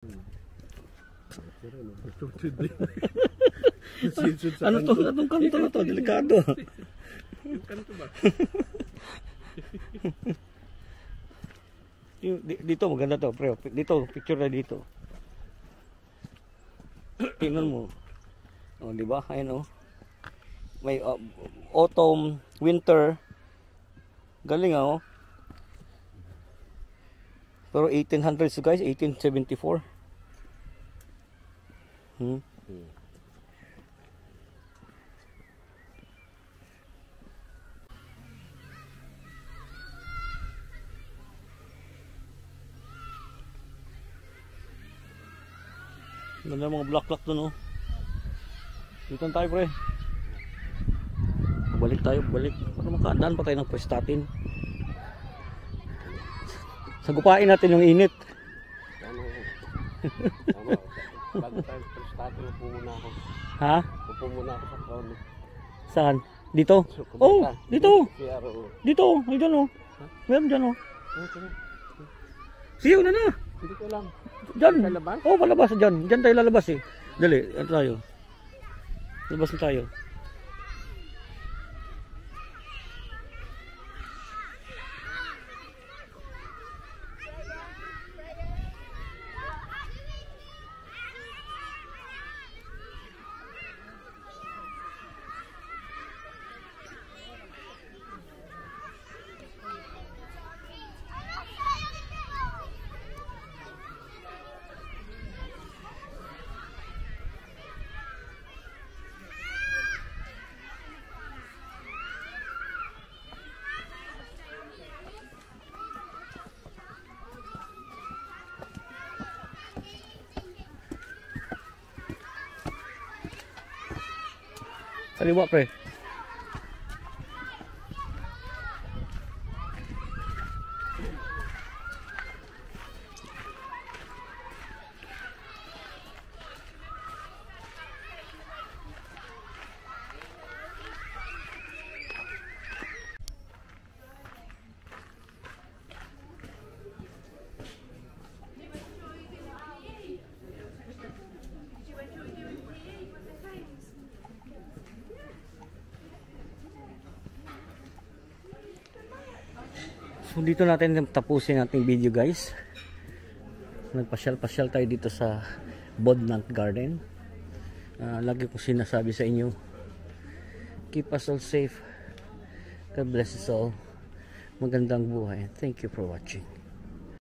Ano to? Anong kanto na to? Delikado. Yung kanto ba? Dito maganda to, pre. Dito, picture na dito. Tingnan mo. Oh, di ba? Ayun oh. May autumn, winter. Galing ah oh. Pero 1800s guys, 1874. Ganda mga black doon oh. Dito tayo pre. Balik tayo, balik. Para makadaan pa tayo ng pwestatin. Sagupain natin yung init. Bago tayo pwestatin, upo muna ako. Ha? Upo muna ako sa trono. Saan? Dito? Oh, dito. Dito, ay dyan oh. Meron dyan oh. Siyaw na na. Hindi ko alam. Diyan. Oh, palabas dyan. Diyan tayo lalabas eh. Dali, ano tayo? Labas na tayo. Kaliwa pre. So dito natin tapusin ating video guys. Nagpasyal-pasyal tayo dito sa Bodnant Garden. Lagi ko sinasabi sa inyo, keep us all safe. God bless us all. Magandang buhay. Thank you for watching.